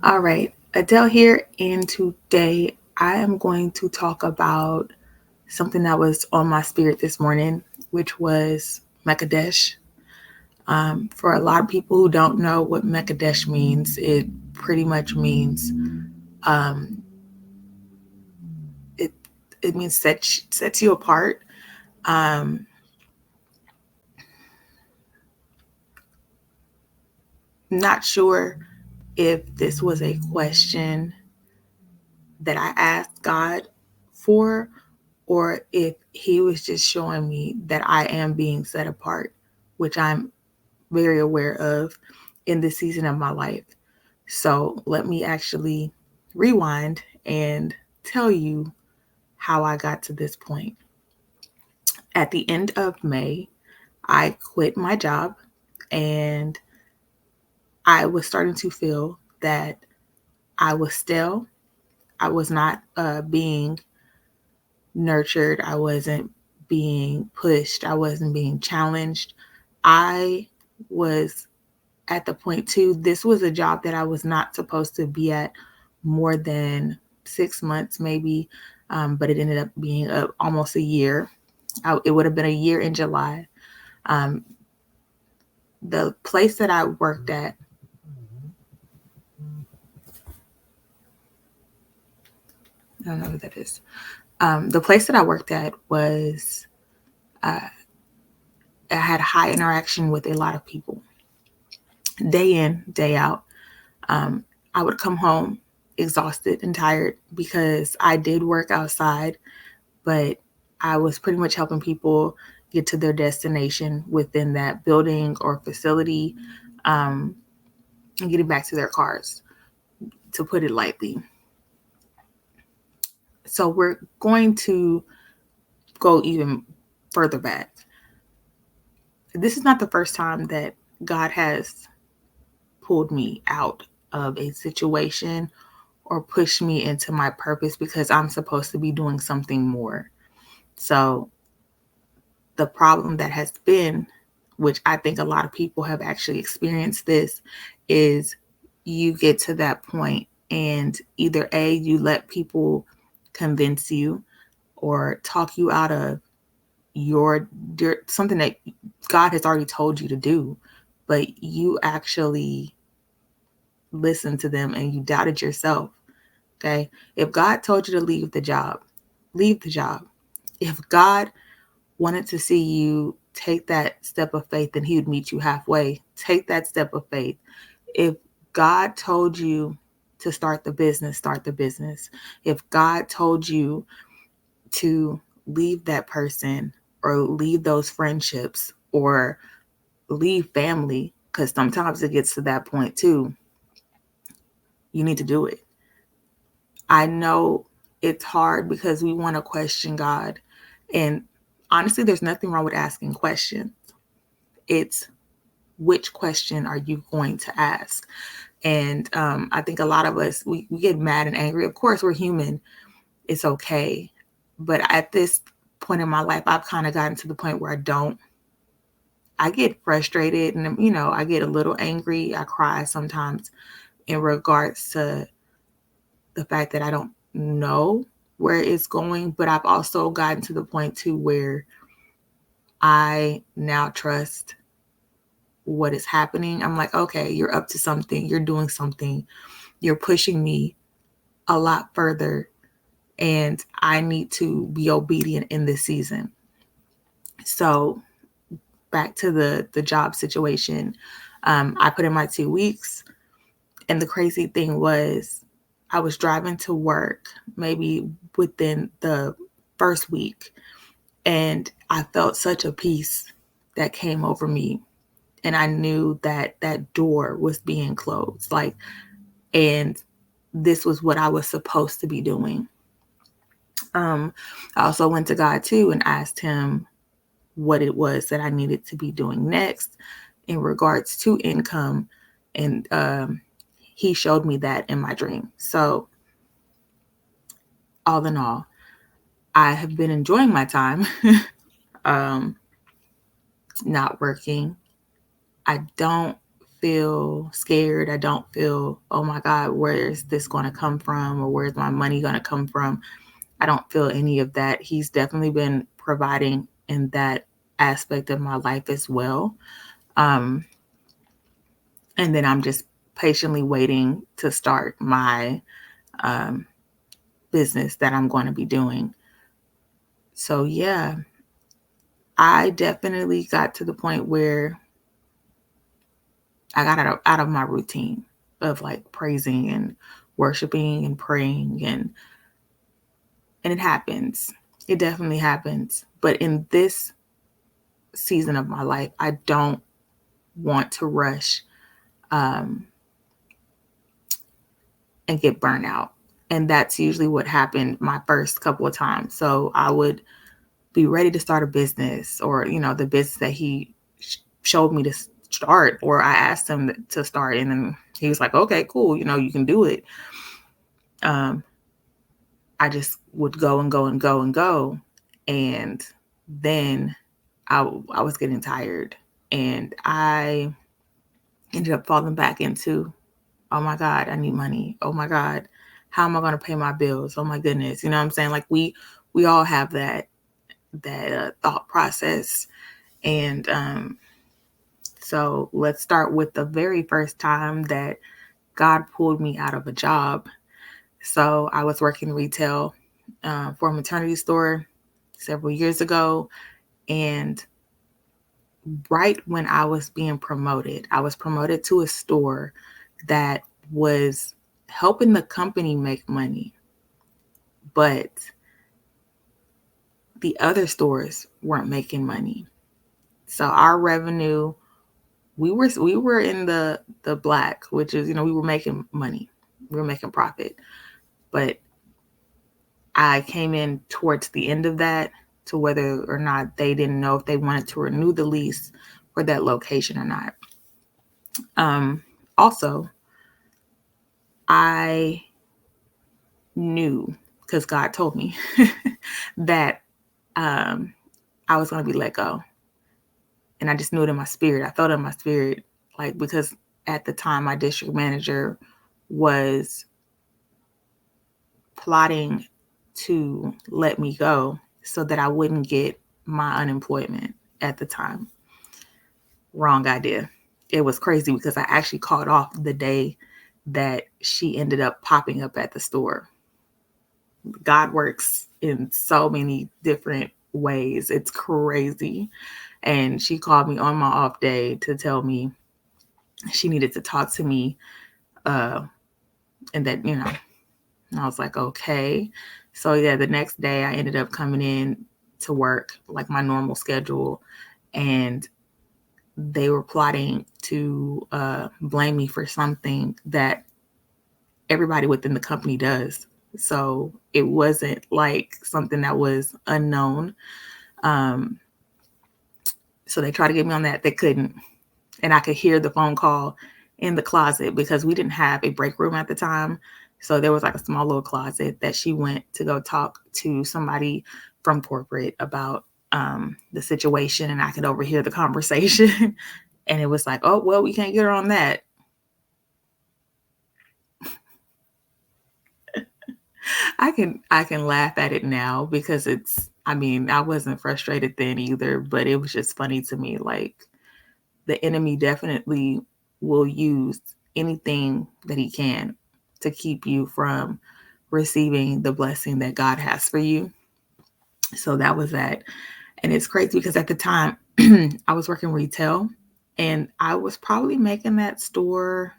All right, Adele here, and today I am going to talk about something that was on my spirit this morning, which was Mekadesh. For a lot of people who don't know what Mekadesh means, it pretty much means um, it it means sets you apart. Um, Not sure if this was a question that I asked God for, or if He was just showing me that I am being set apart, which I'm very aware of in this season of my life. So let me actually rewind and tell you how I got to this point. At the end of May, I quit my job and I was starting to feel that I was stale. I was not being nurtured. I wasn't being pushed. I wasn't being challenged. I was at the point too, this was a job that I was not supposed to be at more than 6 months, maybe, but it ended up being almost a year. It would have been a year in July. Um, the place that I worked at, I don't know who that is. The place that I worked at was, uh, I had high interaction with a lot of people, day in, day out. Um, I would come home exhausted and tired because I did work outside, but I was pretty much helping people get to their destination within that building or facility, um, and getting back to their cars, to put it lightly. So we're going to go even further back. This is not the first time that God has pulled me out of a situation or pushed me into my purpose because I'm supposed to be doing something more. So the problem that has been, which I think a lot of people have actually experienced this, is you get to that point and either A, you let people convince you or talk you out of something that God has already told you to do, but you actually listened to them and you doubted yourself. Okay. If God told you to leave the job, leave the job. If God wanted to see you take that step of faith, then He would meet you halfway. Take that step of faith. If God told you to start the business, start the business. If God told you to leave that person or leave those friendships or leave family, because sometimes it gets to that point too, you need to do it. I know it's hard because we want to question God. And honestly, there's nothing wrong with asking questions. It's which question are you going to ask? And I think a lot of us, we get mad and angry. Of course, we're human. It's okay. But at this point in my life, I've kind of gotten to the point where I get frustrated and, I get a little angry. I cry sometimes in regards to the fact that I don't know where it's going. But I've also gotten to the point too where I now trust what is happening. I'm like, okay, you're up to something, you're doing something, you're pushing me a lot further, and I need to be obedient in this season. So back to the job situation. I put in my 2 weeks, and the crazy thing was I was driving to work maybe within the first week, and I felt such a peace that came over me, and I knew that that door was being closed, and this was what I was supposed to be doing. I also went to God too and asked Him what it was that I needed to be doing next in regards to income, and He showed me that in my dream. So all in all, I have been enjoying my time, um, not working. I don't feel scared. I don't feel, oh my God, where is this going to come from? Or where's my money going to come from? I don't feel any of that. He's definitely been providing in that aspect of my life as well. And then I'm just patiently waiting to start my business that I'm going to be doing. So yeah, I definitely got to the point where I got out of my routine of like praising and worshiping and praying, and it happens. It definitely happens. But in this season of my life, I don't want to rush and get burnt out. And that's usually what happened my first couple of times. So I would be ready to start a business, or, the business that he showed me to start, or I asked him to start. And then he was like, okay, cool. You can do it. I just would go and go and go and go. And then I was getting tired, and I ended up falling back into, oh my God, I need money. Oh my God, how am I going to pay my bills? Oh my goodness. You know what I'm saying? Like we all have that thought process. And so let's start with the very first time that God pulled me out of a job. So I was working retail for a maternity store several years ago. And right when I was being promoted, I was promoted to a store that was helping the company make money. But the other stores weren't making money. So our revenue, we were in the black, which is, we were making money. We were making profit. But I came in towards the end of that, to whether or not they didn't know if they wanted to renew the lease for that location or not. Also, I knew, because God told me that I was going to be let go. And I just knew it in my spirit. I felt it in my spirit, like, because at the time my district manager was plotting to let me go so that I wouldn't get my unemployment at the time. Wrong idea. It was crazy because I actually called off the day that she ended up popping up at the store. God works in so many different ways. It's crazy. And she called me on my off day to tell me she needed to talk to me. And that, and I was like, okay. So yeah, the next day I ended up coming in to work like my normal schedule, and they were plotting to blame me for something that everybody within the company does. So it wasn't like something that was unknown. So they tried to get me on that. They couldn't. And I could hear the phone call in the closet because we didn't have a break room at the time. So there was like a small little closet that she went to go talk to somebody from corporate about the situation, and I could overhear the conversation. And it was like, oh, well, we can't get her on that. I can laugh at it now because I wasn't frustrated then either, but it was just funny to me. Like, the enemy definitely will use anything that he can to keep you from receiving the blessing that God has for you. So that was that. And it's crazy because at the time I was working retail, and I was probably making that store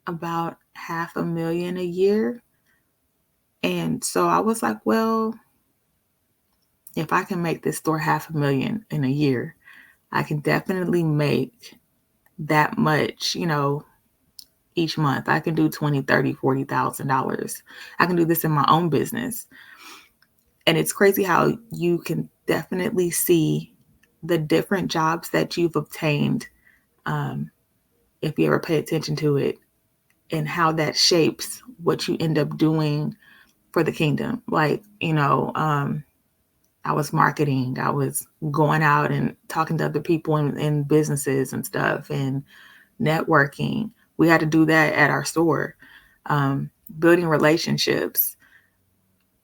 about $500,000 a year. And so I was like, well, if I can make this store $500,000 in a year, I can definitely make that much, each month. I can do $20,000, $30,000, $40,000. I can do this in my own business. And it's crazy how you can definitely see the different jobs that you've obtained, if you ever pay attention to it, and how that shapes what you end up doing for the kingdom. Like, I was marketing. I was going out and talking to other people in businesses and stuff. And networking. We had to do that at our store. Building relationships.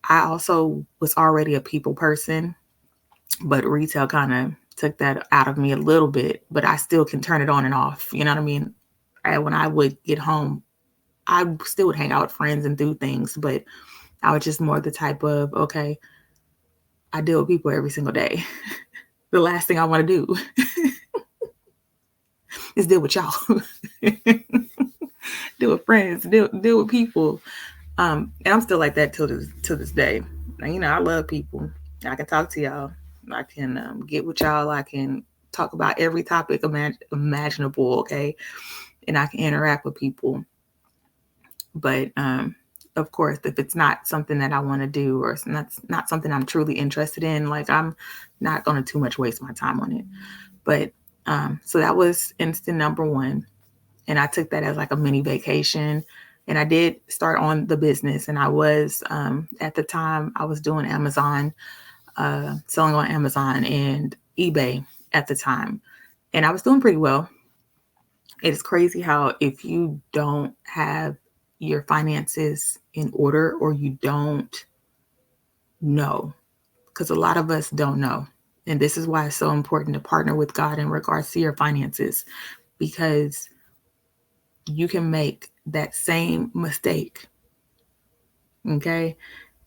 I also was already a people person, but retail kind of took that out of me a little bit, but I still can turn it on and off. You know what I mean? When I would get home, I still would hang out with friends and do things, but I was just more the type of, okay, I deal with people every single day. The last thing I want to do is deal with y'all. Deal with friends, deal with people. And I'm still like that till this day. And, I love people. I can talk to y'all. I can get with y'all. I can talk about every topic imaginable, okay? And I can interact with people. But of course, if it's not something that I want to do, or it's not something I'm truly interested in, like, I'm not going to too much waste my time on it. But so that was instant number one. And I took that as like a mini vacation. And I did start on the business. And I was, at the time, I was doing Amazon, selling on Amazon and eBay at the time. And I was doing pretty well. It's crazy how if you don't have your finances in order, or you don't know, because a lot of us don't know. And this is why it's so important to partner with God in regards to your finances, because you can make that same mistake. Okay.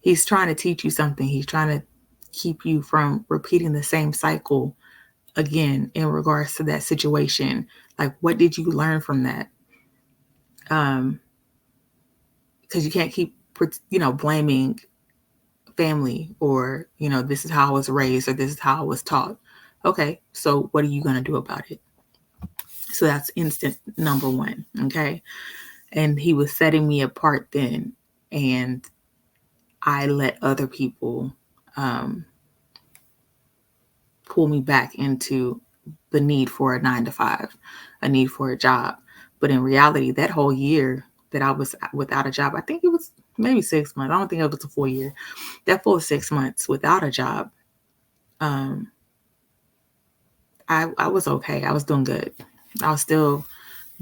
He's trying to teach you something. He's trying to keep you from repeating the same cycle again in regards to that situation. Like, what did you learn from that? Because you can't keep, blaming family, or, this is how I was raised, or this is how I was taught. Okay. So what are you going to do about it? So that's instant number one. Okay. And he was setting me apart then. And I let other people pull me back into the need for a 9 to 5, a need for a job. But in reality, that whole year that I was without a job, I think it was maybe 6 months. I don't think it was a full year. That full 6 months without a job, I was okay. I was doing good. I was still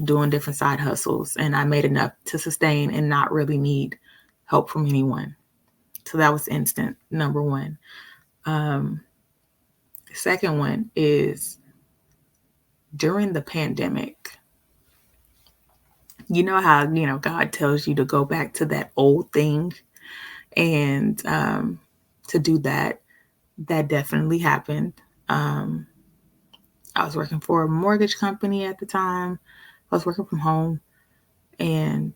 doing different side hustles, and I made enough to sustain and not really need help from anyone. So that was instant number one. Second one is during the pandemic. You know how, God tells you to go back to that old thing, and to do that. That definitely happened. I was working for a mortgage company at the time. I was working from home, and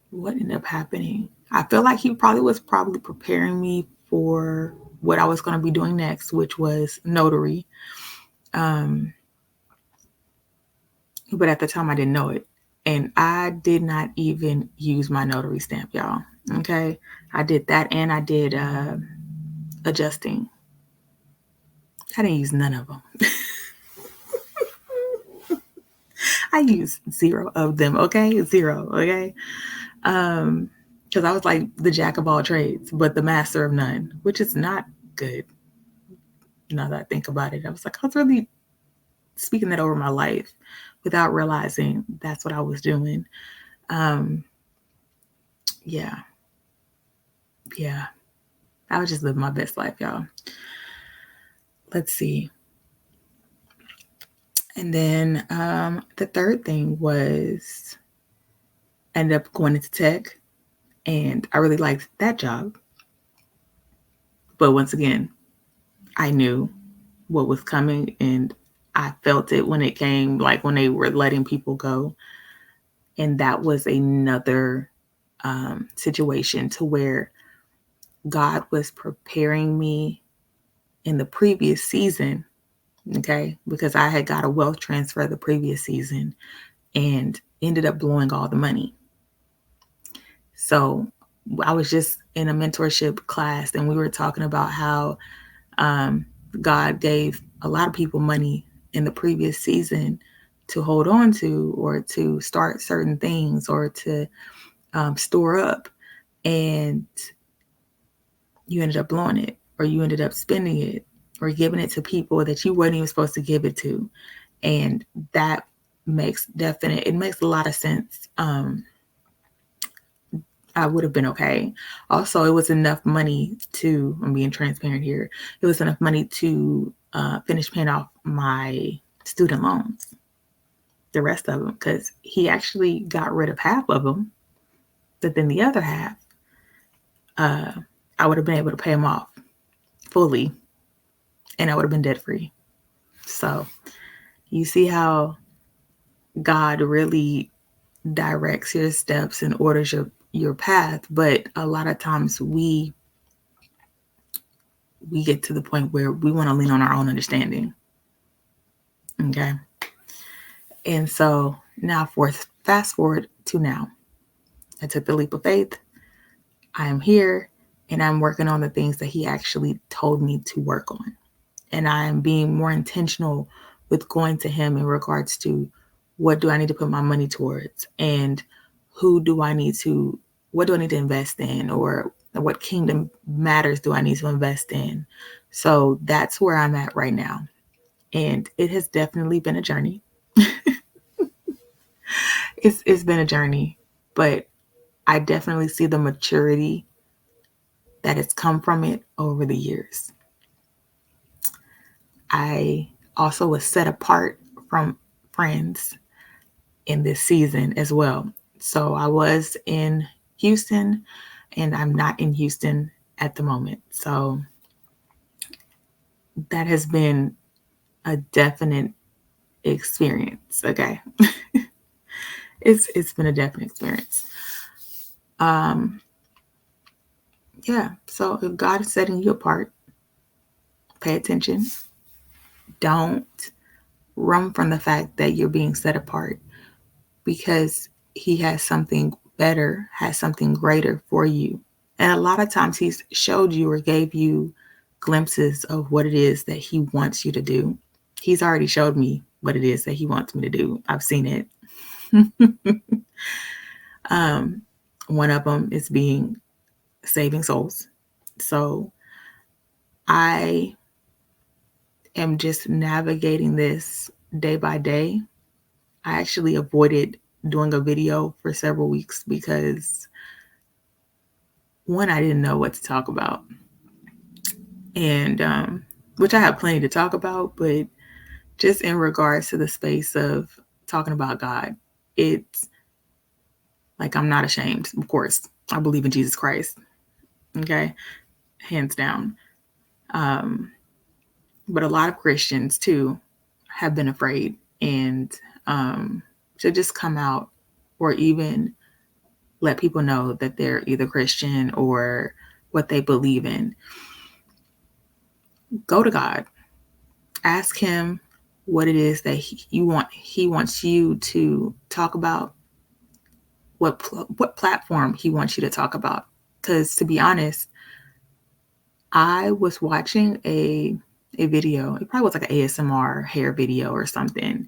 what ended up happening? I feel like he was preparing me for what I was going to be doing next, which was notary. But at the time, I didn't know it. And I did not even use my notary stamp, y'all. Okay. I did that, and I did adjusting. I didn't use none of them. I used 0 of them. Okay. 0. Okay. Because I was like the jack of all trades, but the master of none, which is not good. Now that I think about it, I was really speaking that over my life without realizing that's what I was doing. Yeah. I was just living my best life, y'all. Let's see. And then the third thing was I ended up going into tech, and I really liked that job. But once again, I knew what was coming, and I felt it when it came, like when they were letting people go. And that was another situation to where God was preparing me in the previous season, okay, because I had got a wealth transfer the previous season and ended up blowing all the money. So I was just in a mentorship class, and we were talking about how God gave a lot of people money in the previous season to hold on to, or to start certain things, or to store up. And you ended up blowing it, or you ended up spending it, or giving it to people that you weren't even supposed to give it to. And that it makes a lot of sense. I would have been okay. Also, it was enough money to, I'm being transparent here, it was enough money to finish paying off my student loans, the rest of them, because he actually got rid of half of them, but then the other half, I would have been able to pay them off fully, and I would have been debt free. So you see how God really directs your steps and orders your path, but a lot of times we get to the point where we want to lean on our own understanding. Okay. And so now fast forward to now. I took the leap of faith. I am here and I'm working on the things that he actually told me to work on. And I am being more intentional with going to him in regards to what do I need to put my money towards, and what do I need to invest in, or what kingdom matters do I need to invest in. So that's where I'm at right now. And it has definitely been a journey. It's been a journey, but I definitely see the maturity that has come from it over the years. I also was set apart from friends in this season as well. So I was in Houston and I'm not in Houston at the moment. So that has been a definite experience. Okay. It's been a definite experience. Yeah. So if God is setting you apart, pay attention. Don't run from the fact that you're being set apart, because he has something better, has something greater for you. And a lot of times he's showed you or gave you glimpses of what it is that he wants you to do. He's already showed me what it is that he wants me to do. I've seen it. One of them is being saving souls. So I am just navigating this day by day. I actually avoided doing a video for several weeks because, one, I didn't know what to talk about. And which I have plenty to talk about, but just in regards to the space of talking about God, it's like, I'm not ashamed. Of course, I believe in Jesus Christ. Okay. Hands down. But a lot of Christians too have been afraid and to just come out or even let people know that they're either Christian or what they believe in. Go to God. Ask him what it is that he wants you to talk about, what platform he wants you to talk about. Because to be honest, I was watching a video. It probably was like an ASMR hair video or something.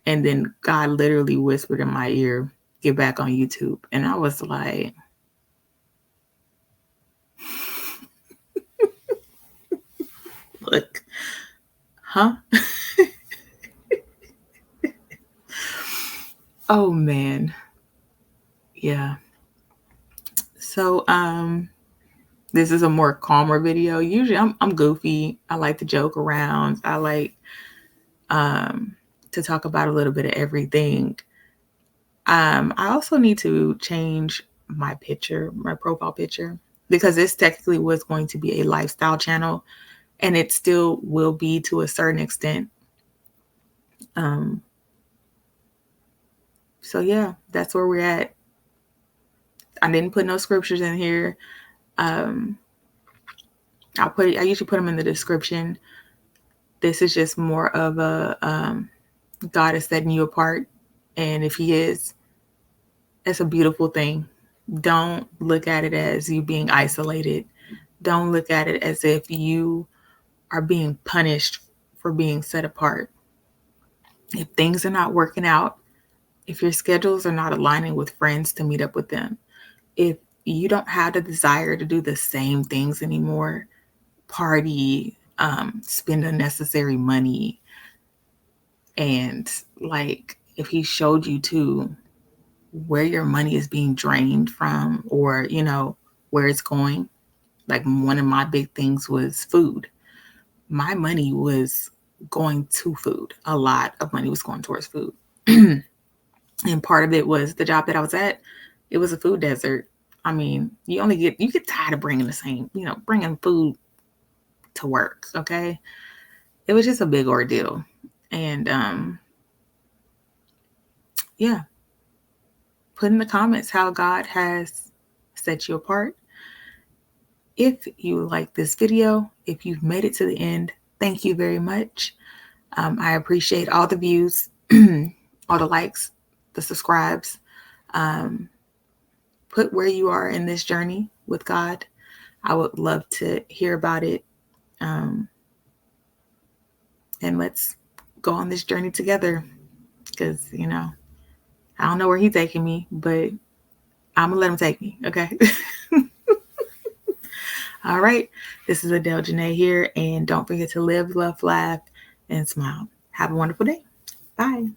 And then God literally whispered in my ear, "Get back on YouTube." And I was like, look, huh? Oh man. Yeah. So this is a more calmer video. Usually I'm goofy. I like to joke around. I like to talk about a little bit of everything. I also need to change my picture, my profile picture, because this technically was going to be a lifestyle channel, and it still will be to a certain extent. So yeah, that's where we're at. I didn't put no scriptures in here. I usually put them in the description. This is just more of a God is setting you apart, and if he is, it's a beautiful thing. Don't look at it as you being isolated. Don't look at it as if you are being punished for being set apart. If things are not working out, if your schedules are not aligning with friends to meet up with them, if you don't have the desire to do the same things anymore, party, spend unnecessary money, and like if he showed you to where your money is being drained from, or, where it's going. Like, one of my big things was food. My money was going to food. A lot of money was going towards food. And part of it was the job that I was at. It was a food desert. I mean, you get tired of bringing the same, bringing food to work. Okay. It was just a big ordeal. And, yeah, put in the comments how God has set you apart. If you like this video, if you've made it to the end, thank you very much. I appreciate all the views, all the likes, the subscribes. Put where you are in this journey with God. I would love to hear about it. And let's go on this journey together. Because, I don't know where he's taking me, but I'm going to let him take me. Okay. All right. This is Adele Janae here. And don't forget to live, love, laugh, and smile. Have a wonderful day. Bye.